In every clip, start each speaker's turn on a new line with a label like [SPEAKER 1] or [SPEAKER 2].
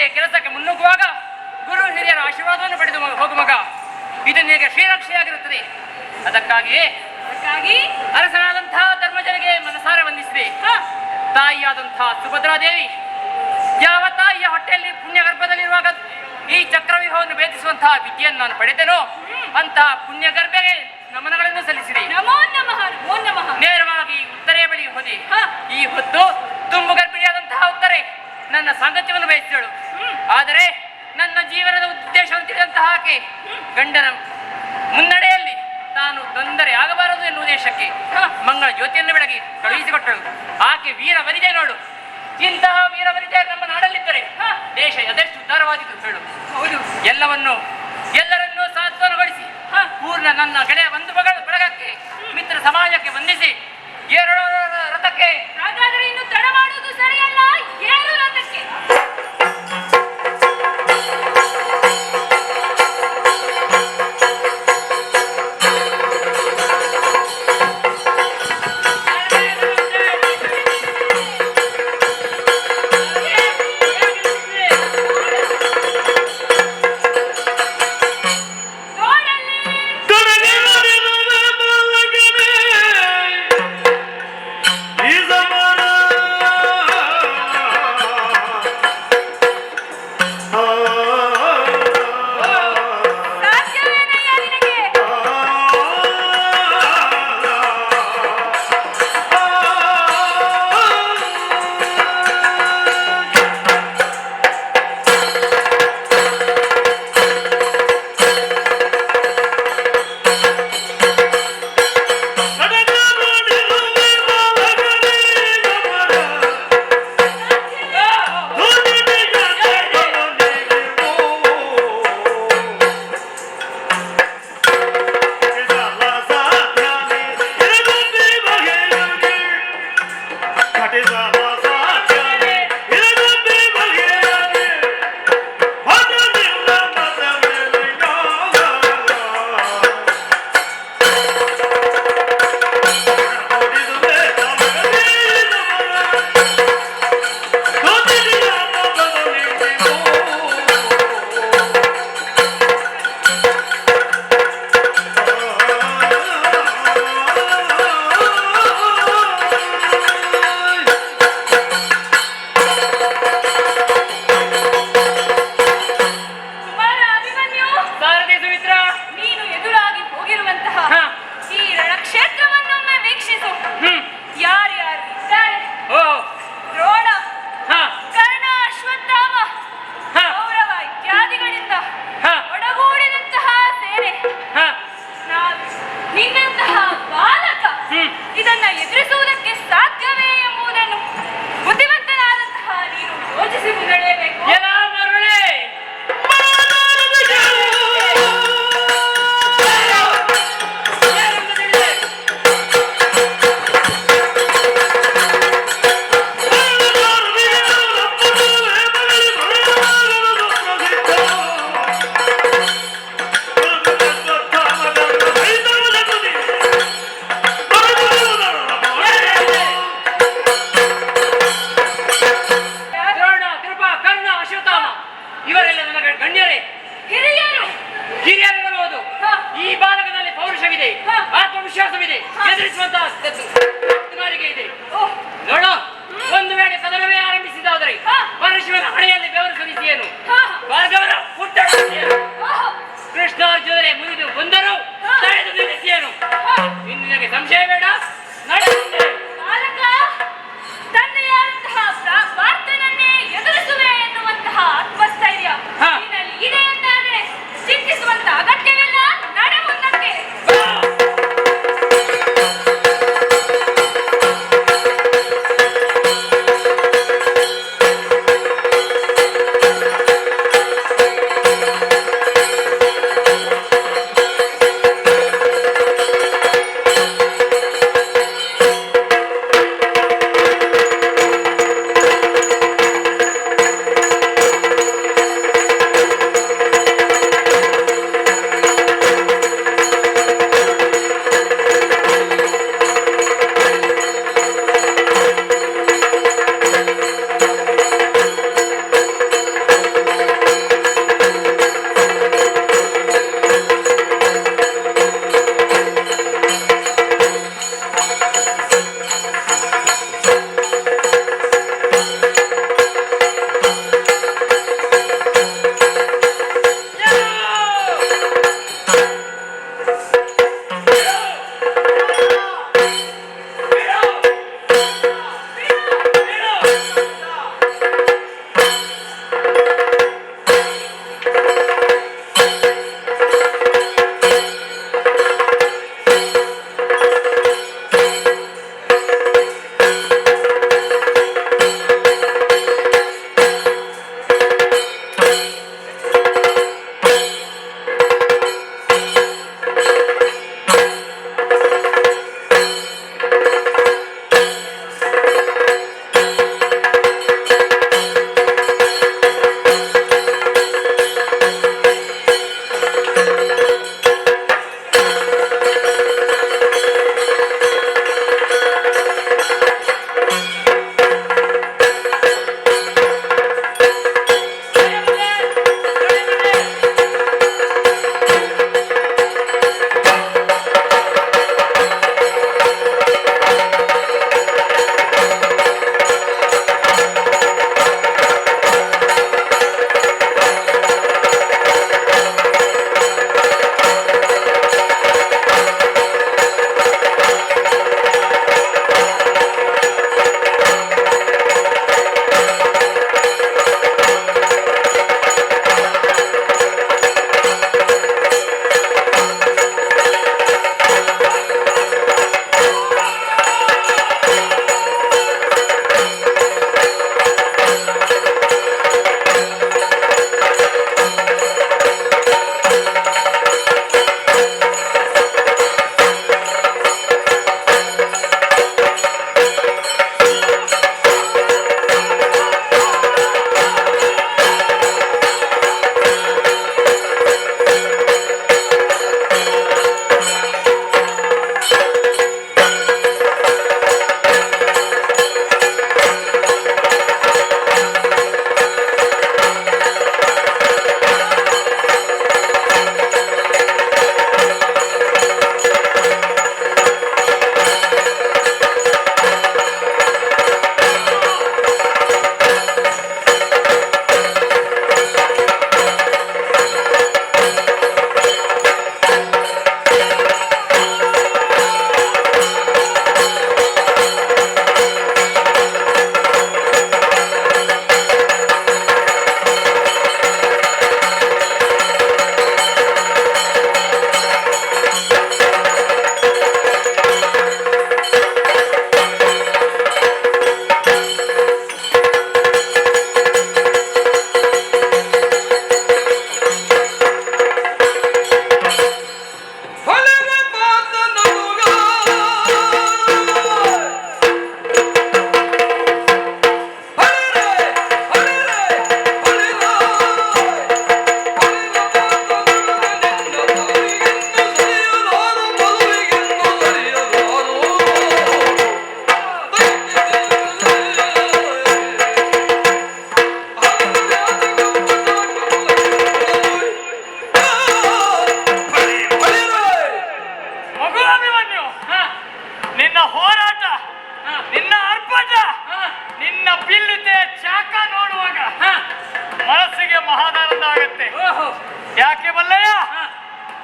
[SPEAKER 1] ಮುಂಜಾಗ್ರತೆ ಕೆಲಸಕ್ಕೆ ಮುನ್ನುಗ್ಗುವಾಗ ಗುರು ಹಿರಿಯರ ಆಶೀರ್ವಾದವನ್ನು ಪಡೆದು ಹೋಗು ಮಗ. ಇದು ನಿನಗೆ ಶ್ರೀರಕ್ಷೆಯಾಗಿರುತ್ತದೆ. ಅದಕ್ಕಾಗಿ ಅರಸನಾದಂತಹ ಧರ್ಮಜನಿಗೆ ಮನಸಾರೆ ವಂದಿಸಿದೆ. ತಾಯಿಯಾದಂತಹ ಸುಭದ್ರಾದೇವಿ ಯಾವ ತಾಯಿಯ ಹೊಟ್ಟೆಯಲ್ಲಿ ಪುಣ್ಯಗರ್ಭದಲ್ಲಿರುವಾಗ ಈ ಚಕ್ರವ್ಯೂಹವನ್ನು ಭೇದಿಸುವಂತಹ ವಿದ್ಯೆಯನ್ನು ನಾನು ಪಡೆದೆನೋ ಅಂತಹ ಪುಣ್ಯಗರ್ಭೆಗೆ ನಮನಗಳನ್ನು ಸಲ್ಲಿಸಿದೆ. ನೇರವಾಗಿ ಉತ್ತರೆಯ ಬಳಿ ಹೋದೆ. ಈ ಹೊತ್ತು ತುಂಬು ಗರ್ಭಿಣಿಯಾದಂತಹ ಉತ್ತರೆ ನನ್ನ ಸಾಂಗತ್ಯವನ್ನು ಬಯಸಿದಳು. ಆದರೆ ನನ್ನ ಜೀವನದ ಉದ್ದೇಶವನ್ನು ತಿಳಿದಂತಹ ಆಕೆ ಗಂಡನ ಮುನ್ನಡೆಯಲ್ಲಿ ತಾನು ತೊಂದರೆ ಆಗಬಾರದು ಎನ್ನುವ ಉದ್ದೇಶಕ್ಕೆ ಮಂಗಳ ಜ್ಯೋತಿಯನ್ನು ಬೆಳಗಿ ಕಳುಹಿಸಿಕೊಟ್ಟಳು. ಆಕೆ ವೀರ ವನಿತೆ ನೋಡು. ಇಂತಹ ವೀರ ವನಿತೆ ನಮ್ಮ ನಾಡಲ್ಲಿದ್ದರೆ ದೇಶ ಅದೆಷ್ಟು ಉದ್ಧಾರವಾದಿತು ಹೇಳು. ಹೌದು, ಎಲ್ಲರನ್ನೂ ಸಾಂತ್ವನಗೊಳಿಸಿ ಪೂರ್ಣ ನನ್ನ ಗೆಳೆಯ ಒಂದು ಬಳಗಕ್ಕೆ ಮಿತ್ರ ಸಮಾಜಕ್ಕೆ ವಂದಿಸಿ ಏರಳು ರಥಕ್ಕೆ.
[SPEAKER 2] ಹಾಗಾದರೆ ಇನ್ನು ತಡ ಮಾಡುವುದು ಸರಿಯಲ್ಲ, ಏರು ರಥಕ್ಕೆ.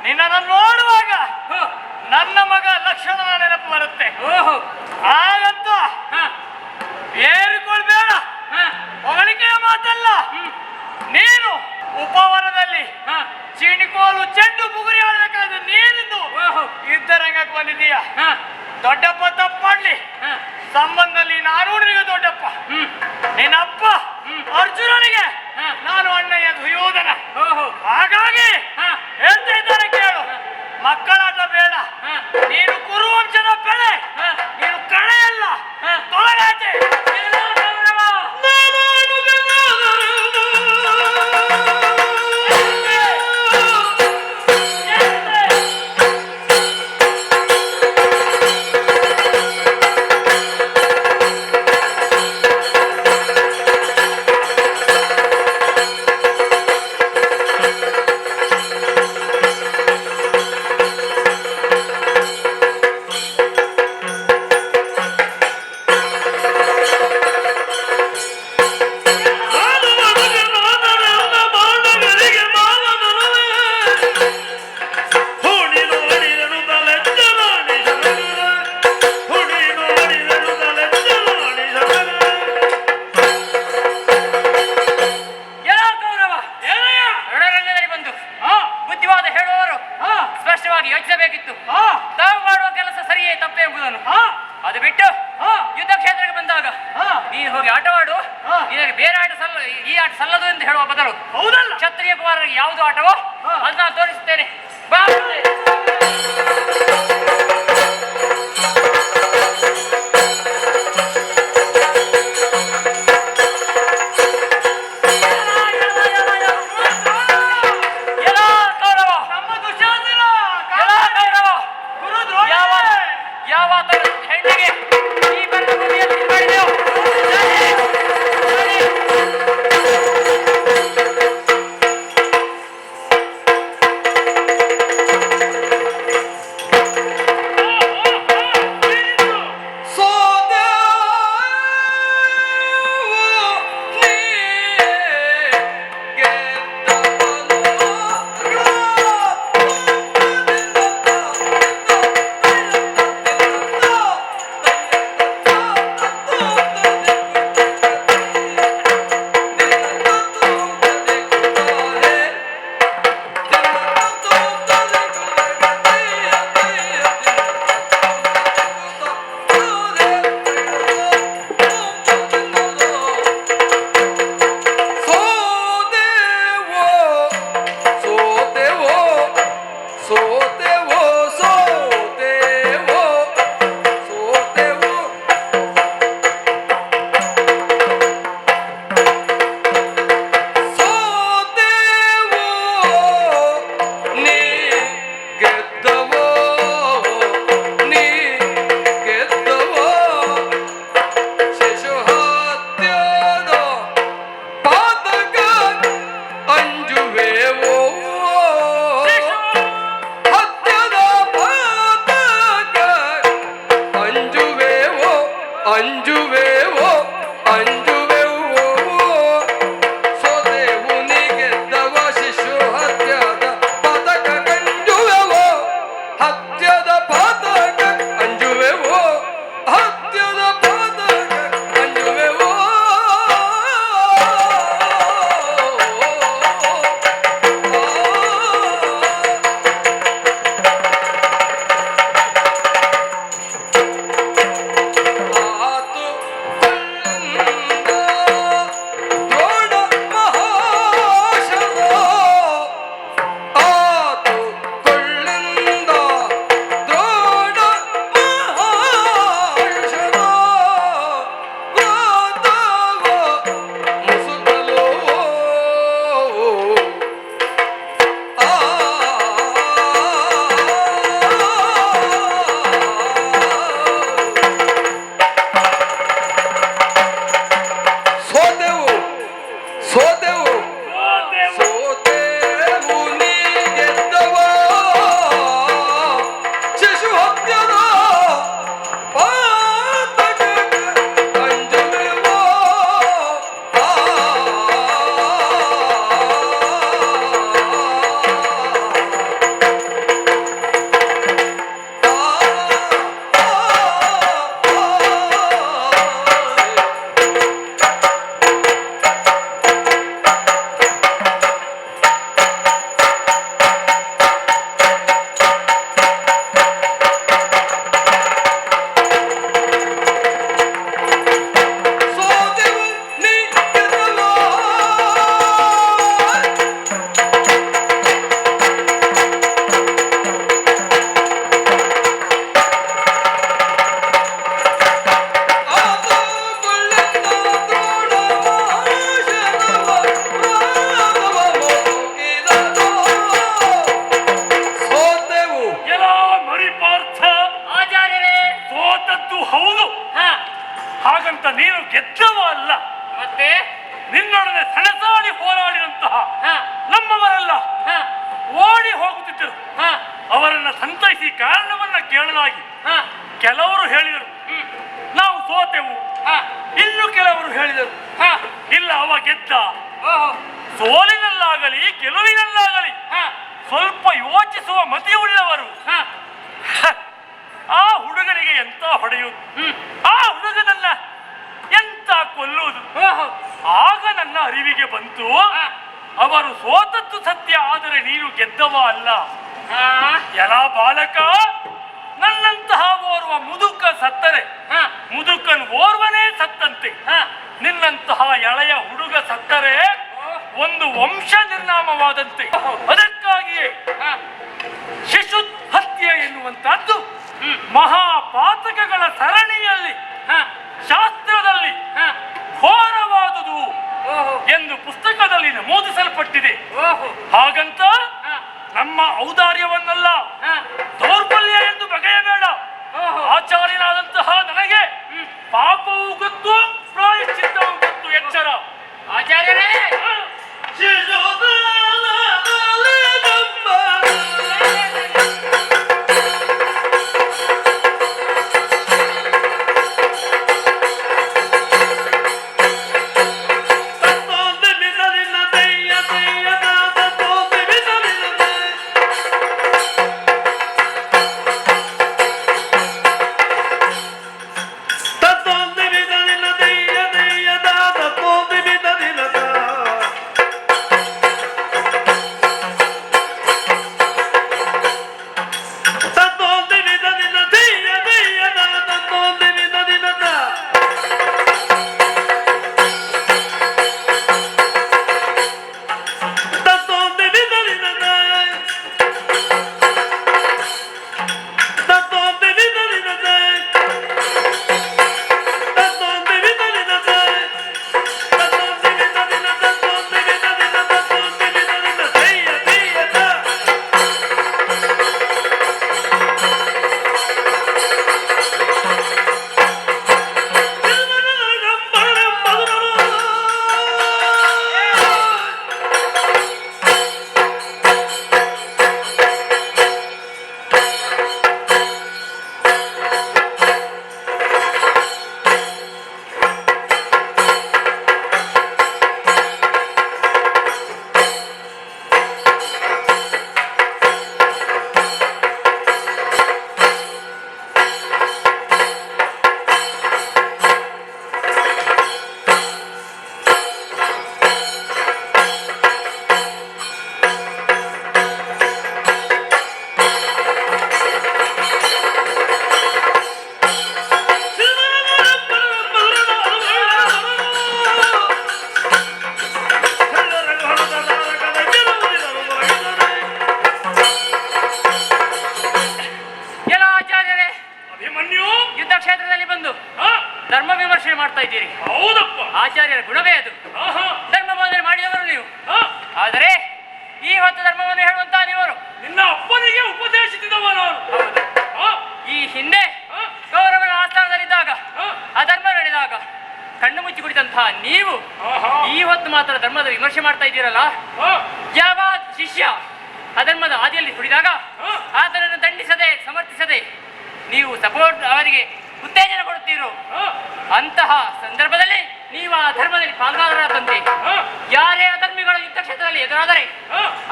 [SPEAKER 3] ನಿನ್ನನ್ನು ನೋಡುವಾಗ
[SPEAKER 1] ಹೋ,
[SPEAKER 3] ನನ್ನ ಮಗ ಲಕ್ಷ್ಮಣನ ನೆನಪು ಬರುತ್ತೆ.
[SPEAKER 1] ಓಹೋ,
[SPEAKER 3] ಹಾಗಂತ
[SPEAKER 1] ಹ,
[SPEAKER 3] ಏರಿಕೊಳ್ಬೇಡ.
[SPEAKER 1] ಹ,
[SPEAKER 3] ಹೊಗಳಿಕೆಯ ಮಾತಲ್ಲ.
[SPEAKER 1] ಹ್ಮ್,
[SPEAKER 3] ನೀನು ಉಪವನದಲ್ಲಿ
[SPEAKER 1] ಹ,
[SPEAKER 3] ಚಿಣಿಕೋಲು ಚೆಂಡು ಬುಗುರಿ ಆಡಬೇಕಾದ್ರೆ ನೀನಿಂದು
[SPEAKER 1] ಓಹೋ,
[SPEAKER 3] ಯುದ್ಧರಂಗಕ್ಕೆ ಬಂದಿದ್ದೀಯ.
[SPEAKER 1] ಹ,
[SPEAKER 3] ದೊಡ್ಡಪ್ಪ ತಪ್ಪು ಮಾಡ್ಲಿ,
[SPEAKER 1] ಹ,
[SPEAKER 3] ಸಂಬಂಧದಲ್ಲಿ ನಾನು ನಿನಗೆ ದೊಡ್ಡಪ್ಪ.
[SPEAKER 1] ಹ್ಮ್,
[SPEAKER 3] ನಿನ್ನಪ್ಪ
[SPEAKER 1] ಹ್ಮ್.
[SPEAKER 3] ಅರ್ಜುನನಿಗೆ
[SPEAKER 1] ಹ,
[SPEAKER 3] ನಾನು ಅಣ್ಣಯ್ಯ ದುರ್ಯೋಧನ.
[SPEAKER 1] ಓಹೋ,
[SPEAKER 3] ಹಾಗಾಗಿ
[SPEAKER 1] ಹ,
[SPEAKER 3] ಹೇಳ್ತಾ ಇದ್ದಾರೆ ಕೇಳು. ಮಕ್ಕಳಾಟ ಬೇಡ.
[SPEAKER 1] ಹ,
[SPEAKER 3] ನೀನು ಕುರುವಂಶದ ಬೆಳೆ.
[SPEAKER 1] ಹ,
[SPEAKER 3] ನೀನು ಕಳೆಯಲ್ಲ,
[SPEAKER 1] ಹ.
[SPEAKER 3] ತೊಲಗಾಚೆ.
[SPEAKER 1] ಏನೋ ಗೌರವ. ಏನೋ ಗೌರವ. ರಣರಂಗದಲ್ಲಿ ಬಂದು ಬುದ್ಧಿವಾದ ಹೇಳುವವರು ಸ್ಪಷ್ಟವಾಗಿ ಯೋಚಿಸಬೇಕಿತ್ತು. ತಾವು ಮಾಡುವ ಕೆಲಸ ಸರಿಯೇ ತಪ್ಪೇ ಎಂಬುದನ್ನು. ಅದು ಬಿಟ್ಟು ಯುದ್ಧ ಕ್ಷೇತ್ರಕ್ಕೆ ಬಂದಾಗ ನೀನು ಹೋಗಿ ಆಟವಾಡು, ನಿನಗೆ ಬೇರೆ ಆಟ ಸಲ್ಲ, ಈ ಆಟ ಸಲ್ಲದು ಎಂದು ಹೇಳುವ ಬದಲು
[SPEAKER 3] ಹೌದಲ್ಲ?
[SPEAKER 1] ಕ್ಷತ್ರಿಯ ಕುಮಾರರಿಗೆ ಯಾವುದು ಆಟವೋ ಅದನ್ನ ತೋರಿಸುತ್ತೇನೆ. ಬಾ ಮುಂದೆ. ಏನೋ ಗೌರವ.
[SPEAKER 3] ನಮ್ಮ ದುಶ್ಯಾಸನ
[SPEAKER 1] ಏನೋ ಗೌರವ.
[SPEAKER 3] ಗುರು ದ್ರೋಣ.
[SPEAKER 1] ಯಾವ ಹೆಣ್ಣಿಗೆ ಈ ಬಣ್ಣ ಭೂಮಿಯಲ್ಲಿ ಮಾಡಿದೆಯೋ ಸರಿ, ಸರಿ.
[SPEAKER 3] ಕಾರಣವನ್ನ ಕೇಳಲಾಗಿ
[SPEAKER 1] ಹಾ
[SPEAKER 3] ಕೆಲವರು ಹೇಳಿದರು ನಾವು ಸೋತೆವು,
[SPEAKER 1] ಹಾ
[SPEAKER 3] ಇನ್ನು ಕೆಲವರು ಹೇಳಿದರು
[SPEAKER 1] ಹಾ
[SPEAKER 3] ಇಲ್ಲ ಅವ ಗೆದ್ದ.
[SPEAKER 1] ಓಹೋ
[SPEAKER 3] ಸೋಲಿನಲ್ಲಾಗಲಿ ಗೆಲುವಿನಲ್ಲಾಗಲಿ
[SPEAKER 1] ಹಾ
[SPEAKER 3] ಸ್ವಲ್ಪ ಯೋಚಿಸುವ ಮತಿಯುಳ್ಳವರು
[SPEAKER 1] ಹಾ
[SPEAKER 3] ಆ ಹುಡುಗನಿಗೆ ಎಂತ ಹೊಡೆಯುವುದು, ಆ ಹುಡುಗನನ್ನ ಎಂತ ಕೊಲ್ಲುವುದು.
[SPEAKER 1] ಓಹೋ
[SPEAKER 3] ಆಗ ನನ್ನ ಅರಿವಿಗೆ ಬಂತು, ಅವರು ಸೋತದ್ದು ಸತ್ಯ, ಆದರೆ ನೀನು ಗೆದ್ದವ ಅಲ್ಲ.
[SPEAKER 1] ಹಾ
[SPEAKER 3] ಎಲ ಬಾಲಕ, ನನ್ನಂತಹ ಓರ್ವ ಮುದುಕ ಸತ್ತರೆ
[SPEAKER 1] ಹಾ
[SPEAKER 3] ಮುದುಕನ್ ಓರ್ವನೇ ಸತ್ತಂತೆ.
[SPEAKER 1] ಹಾ
[SPEAKER 3] ನಿನ್ನಂತಹ ಎಳೆಯ ಹುಡುಗ ಸತ್ತರೆ ಒಂದು ವಂಶ ನಿರ್ನಾಮವಾದಂತೆ. ಅದಕ್ಕಾಗಿಯೇ
[SPEAKER 1] ಹಾ
[SPEAKER 3] ಶಿಶು ಹತ್ಯೆ ಎನ್ನುವಂತಹದ್ದು ಮಹಾಪಾತಕಗಳ ಸರಣಿಯಲ್ಲಿ
[SPEAKER 1] ಹಾ
[SPEAKER 3] ಶಾಸ್ತ್ರದಲ್ಲಿ
[SPEAKER 1] ಹಾ
[SPEAKER 3] ಘೋರವಾದುದು
[SPEAKER 1] ಓಹೋ
[SPEAKER 3] ಎಂದು ಪುಸ್ತಕದಲ್ಲಿ ನಮೂದಿಸಲ್ಪಟ್ಟಿದೆ.
[SPEAKER 1] ಓಹೋ
[SPEAKER 3] ಹಾಗಂತ
[SPEAKER 1] ಹಾ
[SPEAKER 3] ನಮ್ಮ ಔದಾರ್ಯವನ್ನಲ್ಲ,
[SPEAKER 1] ಹಾ
[SPEAKER 3] ದೌರ್ಬಲ್ಯ ಎಂದು ಬಗೆಯಬೇಡ.
[SPEAKER 1] ಓಹೋ
[SPEAKER 3] ಆಚಾರ್ಯನಾದಂತಹ ನನಗೆ ಪಾಪವೂ ಗೊತ್ತು, ಪ್ರಾಯಶ್ಚಿತ್ತವೂ ಗೊತ್ತು. ಎಚ್ಚರ.
[SPEAKER 1] ಆಚಾರ್ಯರೇ, ಧರ್ಮ ವಿಮರ್ಶೆ ಮಾಡ್ತಾ ಇದ್ದೀರಿ.
[SPEAKER 3] ಹೌದಪ್ಪ,
[SPEAKER 1] ಆಚಾರ್ಯರ ಗುಣವೇ ಅದು. ಧರ್ಮ ಬೋಧನೆ ಮಾಡಿದವರು ನೀವು. ಆದರೆ ಈ ಹೊತ್ತು ಧರ್ಮವನ್ನು ಹೇಳುವಂತಹ ನೀವರು
[SPEAKER 3] ನಿನ್ನ ಅಪ್ಪನಿಗೆ ಉಪದೇಶಿಸಿದವ ನಾನು.
[SPEAKER 1] ಈ ಹಿಂದೆ ಗೌರವನ ಆಸ್ಥಾನದಲ್ಲಿದ್ದಾಗ ಅಧರ್ಮ ನಡೆದಾಗ ಕಣ್ಣು ಮುಚ್ಚಿ ಕುಡಿದಂತಹ ನೀವು ಈ ಹೊತ್ತು ಮಾತ್ರ ಧರ್ಮದ ವಿಮರ್ಶೆ ಮಾಡ್ತಾ ಇದ್ದೀರಲ್ಲ. ಯಾವ ಶಿಷ್ಯ ಅಧರ್ಮದ ಹಾದಿಯಲ್ಲಿ ಕುಡಿದಾಗ ಆತನನ್ನು ದಂಡಿಸದೆ ಸಮರ್ಥಿಸದೆ ನೀವು ಸಪೋರ್ಟ್ ಅವರಿಗೆ ಉತ್ತೇಜನ ಕೊಡುತ್ತೀರೋ ಅಂತಹ ಸಂದರ್ಭದಲ್ಲಿ ನೀವು ಆ ಧರ್ಮದಲ್ಲಿ ಪಾಲ್ಗಾರರಾದಂತೆ ಯಾರೇ ಅಧರ್ಮಿಗಳು ಯುದ್ಧ ಕ್ಷೇತ್ರದಲ್ಲಿ ಎದುರಾದರೆ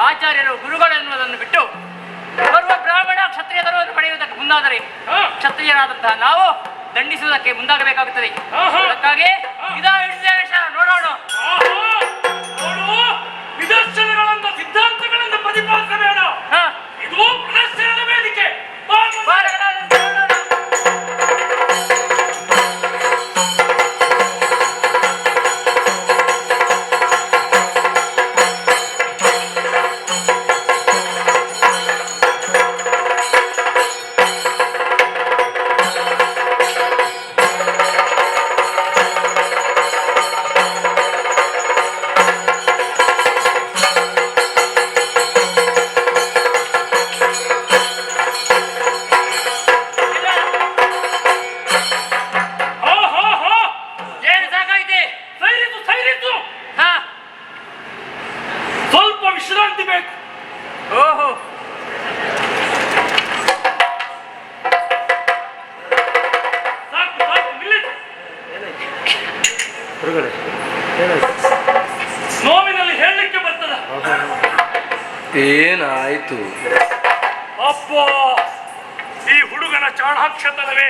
[SPEAKER 1] ಆಚಾರ್ಯರು ಗುರುಗಳು ಎನ್ನುವುದನ್ನು ಬಿಟ್ಟು ಬರುವ ಬ್ರಾಹ್ಮಣ ಕ್ಷತ್ರಿಯ ಧರ್ಮವನ್ನು ಪಡೆಯುವುದಕ್ಕೆ ಮುಂದಾದರೆ ಕ್ಷತ್ರಿಯರಾದಂತಹ ನಾವು ದಂಡಿಸುವುದಕ್ಕೆ ಮುಂದಾಗಬೇಕಾಗುತ್ತದೆ. ಅದಕ್ಕಾಗಿ ನೋಡೋಣ.
[SPEAKER 3] ನಿದರ್ಶನಗಳನ್ನ ಸಿದ್ಧಾಂತಗಳಿಂದ ಪ್ರತಿಪಾದಿಸಬೇಡ. ಇದು ಪ್ರದರ್ಶನದ ವೇದಿಕೆ.
[SPEAKER 4] ಏನಾಯ್ತು?
[SPEAKER 3] ಅಪ್ಪೋ, ಈ ಹುಡುಗನ ಚಾಣಾಕ್ಷತನವೇ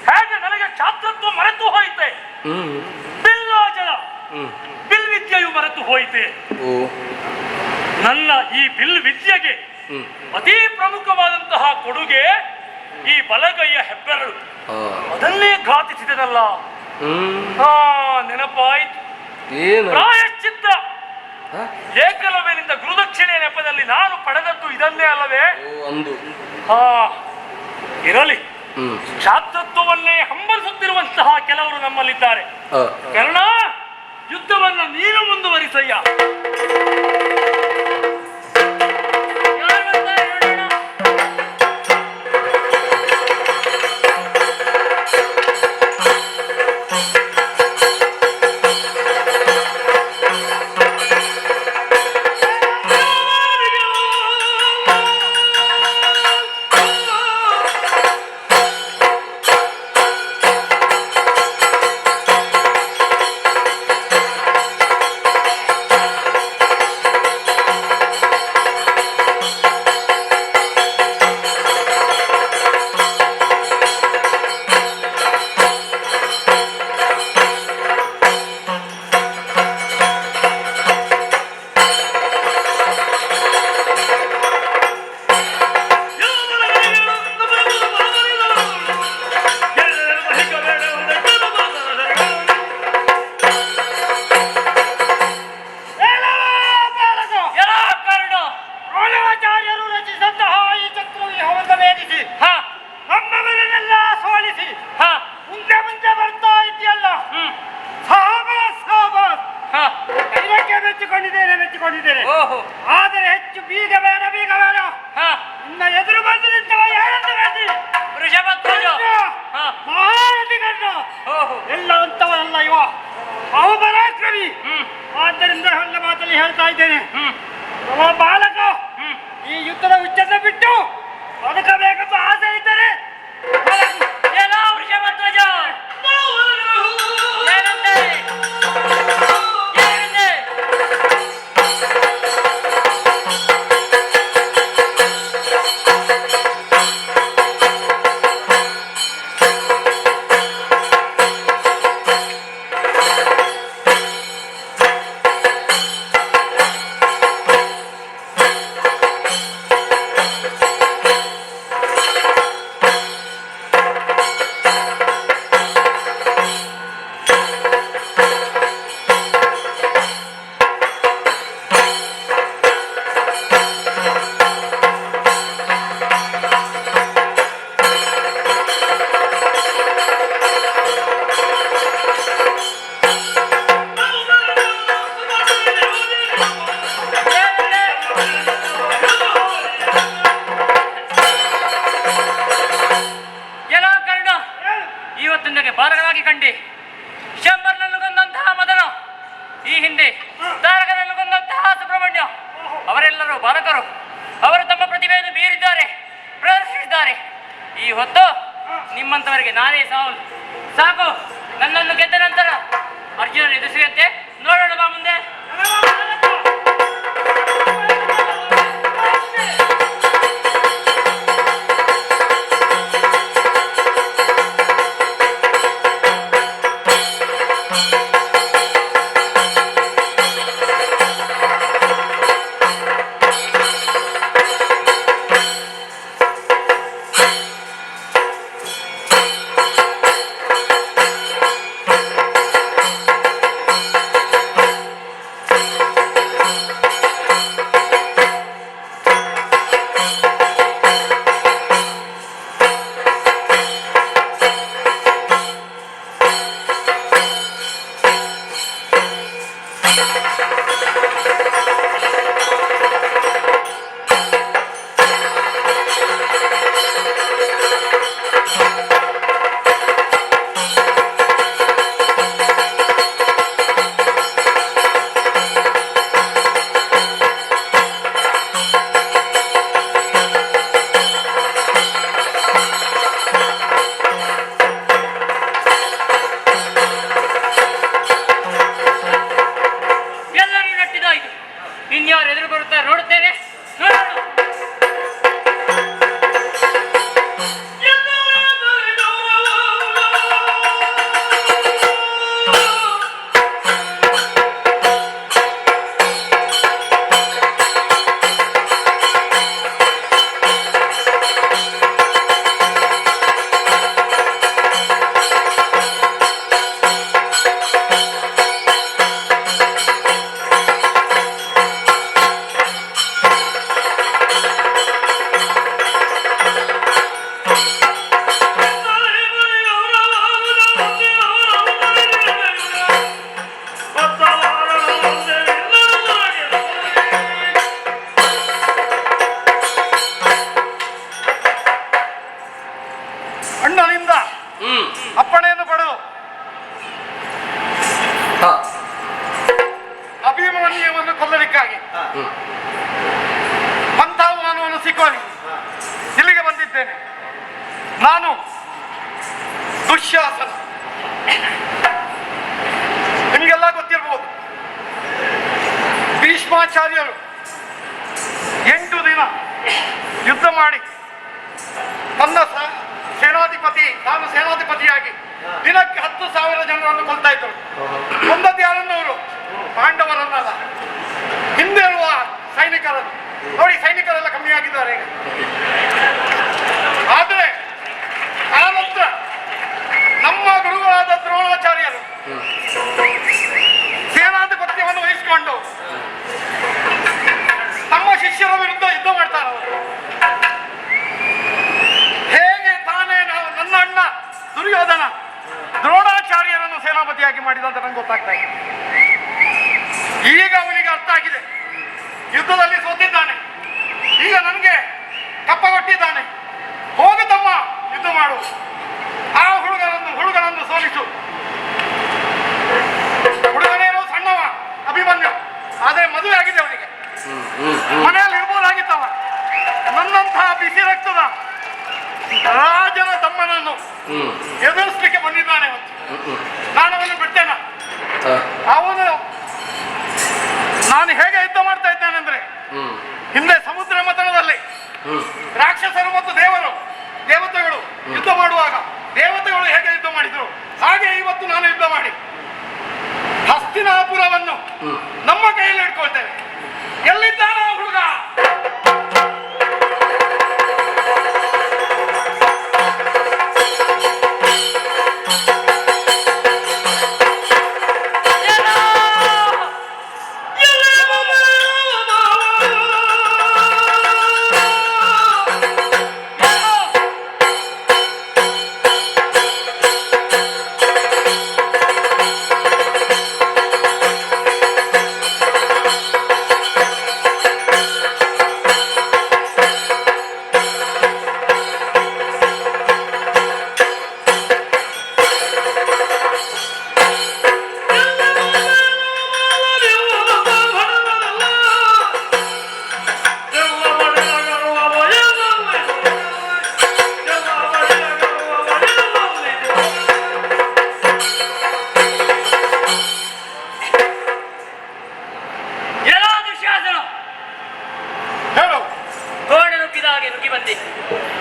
[SPEAKER 3] ಹೇಗೆ ನನಗೆ ಛಾತ್ರತ್ವ ಮರೆತು ಹೋಯಿತೆ. ಬಿಲ್ಲಾಜಲ ಬಿಲ್ ವಿದ್ಯೆಯು ಮರೆತು ಹೋಯಿತೆ. ನನ್ನ ಈ ಬಿಲ್ ವಿದ್ಯೆಗೆ ಅತಿ ಪ್ರಮುಖವಾದಂತಹ ಕೊಡುಗೆ ಈ ಬಲಗೈಯ ಹೆಬ್ಬೆರಳು. ಅದನ್ನೇ ಘಾತಿಸಿದನಲ್ಲ. ನೆನಪಾಯ್ತು. ಪ್ರಾಯಶ್ಚಿತ್ತ ಏಕಲವ್ಯನಿಂದ ಗುರುದಕ್ಷಿಣೆ ನೆಪದಲ್ಲಿ ನಾನು ಪಡೆದದ್ದು ಇದನ್ನೇ ಅಲ್ಲವೇ? ಇರಲಿ, ಛಾತ್ರತ್ವವನ್ನೇ ಹಂಬಲಿಸುತ್ತಿರುವಂತಹ ಕೆಲವರು ನಮ್ಮಲ್ಲಿದ್ದಾರೆ. ಕರ್ಣ, ಯುದ್ಧವನ್ನು ನೀನು ಮುಂದುವರಿಸಯ್ಯ.
[SPEAKER 1] ಮೆಚ್ಚಿಕೊಂಡಿದ್ದೇನೆ.
[SPEAKER 2] ಆದರೆ ಹೆಚ್ಚು ಬೀಗ ಬೇಡ. ನಿನ್ನ ಎದುರು ಬಂದು ನಿಂತವ ಯಾರಂತ ಬೇಡಿ.
[SPEAKER 1] ವೃಷಭಧ್ವಜ
[SPEAKER 2] ಮಹಾರಥಿ ಕರ್ಣ ಎಲ್ಲ ಅಂತವಲ್ಲ ಇವ. ಅವ ಪರಾಕ್ರಮಿ. ಆದ್ದರಿಂದ ಹೊಲ್ಲ ಮಾತಲ್ಲಿ ಹೇಳ್ತಾ ಇದ್ದೇನೆ, ಅವ ಬಾಲಕ ಈ ಯುದ್ಧದ ಉಚ್ಚತೆ ಬಿಟ್ಟು ಬದುಕಬೇಕೆಂಬ ಆಸೆ ಇದ್ದರೆ
[SPEAKER 1] ವೃಷಭಧ್ವಜ ಇವತ್ತಿನಗೆ ಬಾಲಕನಾಗಿ ಕಂಡೆ. ಶಂಬರ್ನನ್ನು ಕೊಂದಂತಹ ಮದನ, ಈ ಹಿಂದೆ ತಾರಕನನ್ನು ಕೊಂದಂತಹ ಸುಬ್ರಹ್ಮಣ್ಯ, ಅವರೆಲ್ಲರೂ ಬಾಲಕರು. ಅವರು ತಮ್ಮ ಪ್ರತಿಭೆಯನ್ನು ಬೀರಿದ್ದಾರೆ, ಪ್ರದರ್ಶಿಸಿದ್ದಾರೆ. ಈ ಹೊತ್ತು ನಿಮ್ಮಂತವರಿಗೆ ನಾನೇ ಸಾಕು. ನನ್ನನ್ನು ಗೆದ್ದ ನಂತರ ಅರ್ಜುನನ ಎದುರಿಸುವಂತೆ ನೋಡೋಣ ಬಾ ಮುಂದೆ.
[SPEAKER 4] ಪಂಥಾಹ್ವಾನವನ್ನು ಸಿಕ್ಕುವನಿ ಇಲ್ಲಿಗೆ ಬಂದಿದ್ದೇನೆ. ನಾನು ದುಶ್ಯಾಸನ, ನಿಮಗೆಲ್ಲ ಗೊತ್ತಿರಬಹುದು. ಭೀಷ್ಮಾಚಾರ್ಯರು 8 ದಿನ ಯುದ್ಧ ಮಾಡಿ ತಾನು ಸೇನಾಧಿಪತಿಯಾಗಿ ದಿನಕ್ಕೆ 10,000 ಜನರನ್ನು ಕೊಲ್ತಾ ಇದ್ದರು. ಕೊಂದದ್ದು ಯಾರನ್ನವರು? ಪಾಂಡವರನ್ನಲ್ಲ, ಹಿಂದೆ ಇರುವ ಸೈನಿಕರನ್ನು. ನೋಡಿ, ಸೈನಿಕರೆಲ್ಲ ಕಮ್ಮಿ ಆಗಿದ್ದಾರೆ ಈಗ. ಆದರೆ ಆನಂತರ ನಮ್ಮ ಗುರುಗಳಾದ ದ್ರೋಣಾಚಾರ್ಯರು ಸೇನಾಧಿಪತ್ಯವನ್ನು ವಹಿಸಿಕೊಂಡು ನಮ್ಮ ಶಿಷ್ಯರ ವಿರುದ್ಧ ಯುದ್ಧ ಮಾಡ್ತಾರೆ. ಹೇಗೆ ತಾನೇ ನನ್ನ ಅಣ್ಣ ದುರ್ಯೋಧನ ದ್ರೋಣಾಚಾರ್ಯರನ್ನು ಸೇನಾಪತಿಯಾಗಿ ಮಾಡಿದ ಅಂತ ನಂಗೆ ಗೊತ್ತಾಗ್ತಾ ಇದೆ. ಈಗ ಅವನಿಗೆ ಅರ್ಥ ಆಗಿದೆ, ಯುದ್ಧದಲ್ಲಿ ಸೋತಿದ್ದಾನೆ, ಈಗ ನನಗೆ ಕಪ್ಪಗೊಟ್ಟಿದ್ದಾನೆ. ಹೋಗು ತಮ್ಮ, ಯುದ್ಧ ಮಾಡು, ಆ ಹುಡುಗನನ್ನು ಸೋಲಿಸು. ಹುಡುಗನೇನೋ ಸಣ್ಣವ ಅಭಿಮನ್ಯು, ಆದರೆ ಮದುವೆ ಆಗಿದೆ ಅವನಿಗೆ, ಮನೆಯಲ್ಲಿ ಇರ್ಬೋದಾಗಿತ್ತವ. ನನ್ನಂತಹ ಬಿಸಿ ರಕ್ತದ ರಾಜನ ತಮ್ಮನನ್ನು ಎದುರಿಸಲಿಕ್ಕೆ ಬಂದಿದ್ದಾನೆ. ನಾನು ಅವನು ಬಿಡ್ತೇನೆ. ಅವನು ನಾನು ಹೇಗೆ ಯುದ್ಧ ಮಾಡ್ತಾ ಇದ್ದೇನೆ ಅಂದ್ರೆ, ಹಿಂದೆ ಸಮುದ್ರ ಮಥನದಲ್ಲಿ ರಾಕ್ಷಸರು ಮತ್ತು ದೇವತೆಗಳು ಯುದ್ಧ ಮಾಡುವಾಗ ದೇವತೆಗಳು ಹೇಗೆ ಯುದ್ಧ ಮಾಡಿದ್ರು, ಹಾಗೆ ಇವತ್ತು ನಾನು ಯುದ್ಧ ಮಾಡಿ ಹಸ್ತಿನಾಪುರವನ್ನು ನಮ್ಮ ಕೈಯಲ್ಲಿ ಇಟ್ಕೊಳ್ತೇವೆ. ಎಲ್ಲಿದ್ದಾನ ಹುಡುಗ?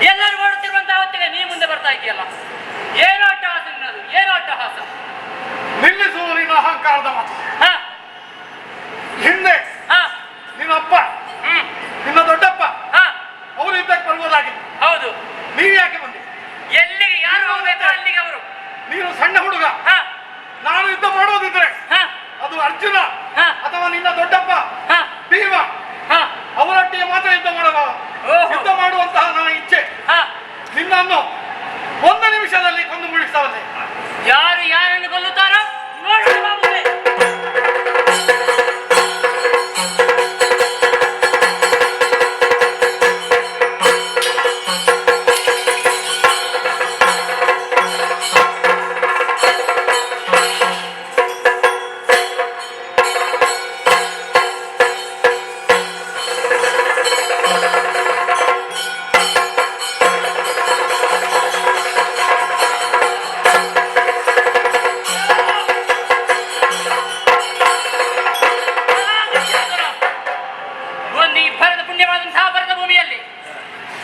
[SPEAKER 1] ಎಲ್ಲರೂ ಓಡುತ್ತಿರುವಂತಹ ಹೊತ್ತಿಗೆ ನೀ ಮುಂದೆ ಬರ್ತಾ ಇದೆಯಲ್ಲ, ಏನು ಅಟ್ಟಹಾಸ ನಿನ್ನದು, ಏನು ಅಟ್ಟಹಾಸ?
[SPEAKER 4] ನಿಲ್ಲಿಸು ನಿನ್ನ ಅಹಂಕಾರದ ಮಾತು. ಹಿಂದೆ ನಿನ್ನಪ್ಪ, ನಿನ್ನ ದೊಡ್ಡಪ್ಪ ಅವರು ಯುದ್ಧಕ್ಕೆ ಬರ್ಬೋದಾಗಿತ್ತು.
[SPEAKER 1] ಹೌದು.
[SPEAKER 4] ನೀವು ಯಾಕೆ ಬಂದಿ?
[SPEAKER 1] ಎಲ್ಲಿಗೆ ಯಾರು ಹೋಗ್ಬೇಕು ಅಲ್ಲಿಗೆ ಅವರು.
[SPEAKER 4] ನೀನು ಸಣ್ಣ ಹುಡುಗ, ನಾನು ಯುದ್ಧ ಮಾಡೋದಿದ್ರೆ ಅದು ಅರ್ಜುನ ಅಥವಾ ನಿನ್ನ ದೊಡ್ಡಪ್ಪ ಭೀಮ ಅವರೊಟ್ಟಿಗೆ ಮಾತ್ರ ಯುದ್ಧ ಮಾಡುವ. ಯುದ್ಧ ಮಾಡುವಂತಹ ನನ್ನ ಇಚ್ಛೆ. ನಿನ್ನನ್ನು 1 ನಿಮಿಷದಲ್ಲಿ ಕೊಂದು ಮುಗಿಸ್ತವನೆ.
[SPEAKER 1] ಯಾರು ಯಾರನ್ನು ಕೊಲ್ಲುತ್ತಾರೋ ನೋಡೋಣ ಮುಂದೆ.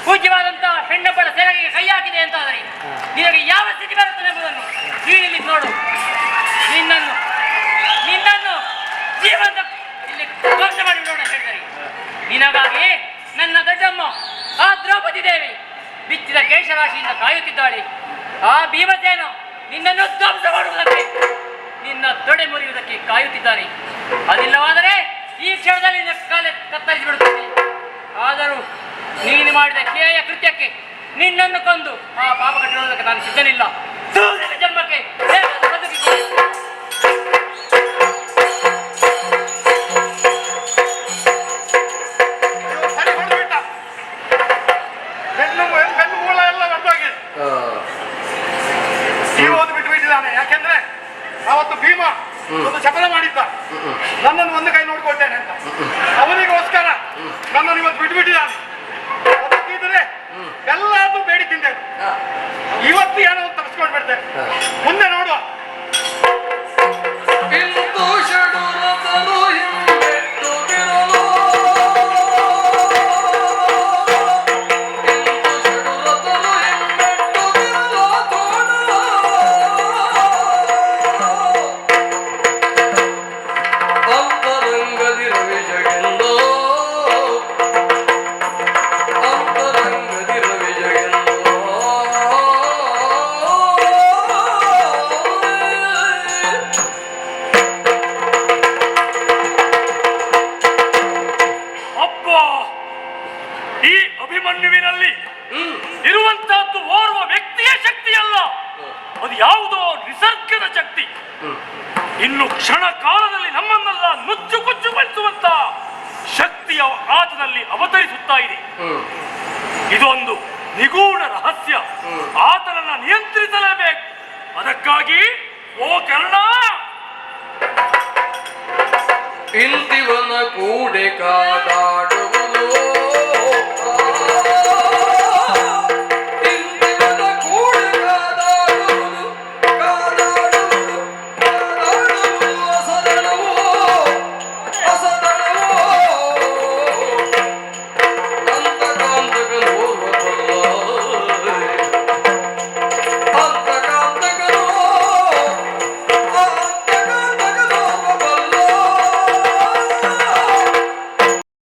[SPEAKER 1] ಪೂಜ್ಯವಾದಂತಹ ಹೆಣ್ಣೊಬ್ಬರ ಸೆರಗಿಗೆ ಕೈ ಹಾಕಿದೆ ಅಂತಾದರೆ ನಿನಗೆ ಯಾವ ಸ್ಥಿತಿ ಬರುತ್ತದೆ ಎಂಬುದನ್ನು ನೀನಿಲ್ಲಿ ನೋಡು. ನಿನ್ನನ್ನು ಜೀವಂತ ಇಲ್ಲಿ ಧ್ವಂಸ ಮಾಡಿ ಬಿಡೋಣ ಹೇಳಿದರೆ, ನಿನಗಾಗಿ ನನ್ನ ದೊಡ್ಡಮ್ಮ ಆ ದ್ರೌಪದಿ ದೇವಿ ಬಿಚ್ಚಿದ ಕೇಶರಾಶಿಯಿಂದ ಕಾಯುತ್ತಿದ್ದಾಳೆ. ಆ ಭೀಮಸೇನ ನಿನ್ನನ್ನು ಧ್ವಂಸ ಮಾಡುವುದಕ್ಕೆ, ನಿನ್ನ ತೊಡೆ ಮುರಿಯುವುದಕ್ಕೆ ಕಾಯುತ್ತಿದ್ದಾನೆ. ಅದಿಲ್ಲವಾದರೆ ಈ ಕ್ಷಣದಲ್ಲಿ ನಿನ್ನ ಕಾಲ ಕತ್ತರಿಸಿ ಬಿಡುತ್ತದೆ. ಆದರೂ ನೀನು ಮಾಡಿದ ಕೇಯ ಕೃತ್ಯಕ್ಕೆ ನಿನ್ನನ್ನು ಕೊಂದು ಆ ಪಾಪ ಕಟ್ಟಿರುವುದಕ್ಕೆ ನಾನು ಸಿದ್ಧನಿಲ್ಲ. ಜನ್ಮಕ್ಕೆ
[SPEAKER 4] ಯಾಕೆಂದ್ರೆ ಅವತ್ತು ಭೀಮ ಒಂದು ಶಪಥ ಮಾಡಿದ್ದ, ನನ್ನ ಅವನನ್ನು ಒಂದು ಕೈ ನೋಡ್ಕೊಳ್ತೇನೆ ಅಂತ. ಅವನಿಗೋಸ್ಕರ ನನ್ನನ್ನು ಇವತ್ತು ಬಿಟ್ಬಿಟ್ಟಿದ್ದಾನೆ. ಅದಕ್ಕಿದ್ರೆ ಎಲ್ಲಾದ್ರೂ ಬೇಡಿ ತಿಂದೆ. ಇವತ್ತು ಏನೋ ಒಂದು ತಪ್ಪಿಸ್ಕೊಂಡು ಬಿಡ್ತೇನೆ. ಮುಂದೆ ನೋಡುವ.
[SPEAKER 3] ಈ ಅಭಿಮನ್ಯುವಿನಲ್ಲಿ ಇರುವಂತಹದ್ದು ಓರ್ವ ವ್ಯಕ್ತಿಯ ಶಕ್ತಿಯಲ್ಲ, ಅದು ಯಾವುದೋ ನಿಸರ್ಗದ ಶಕ್ತಿ. ಇನ್ನು ಕ್ಷಣ ಕಾಲದಲ್ಲಿ ನಮ್ಮನ್ನೆಲ್ಲ ನುಚ್ಚು ಕುಚ್ಚುಗೊಳಿಸುವಂತ ಶಕ್ತಿಯ ಆತನಲ್ಲಿ ಅವತರಿಸುತ್ತಾ ಇದೆ. ಇದೊಂದು ನಿಗೂಢ ರಹಸ್ಯ. ಆತನನ್ನ ನಿಯಂತ್ರಿಸಲೇಬೇಕು. ಅದಕ್ಕಾಗಿ ಓ ಕರ್ಣ,
[SPEAKER 5] ಇಂತಿವನ ಕೂಡೆ ಕಾದಾಡುವ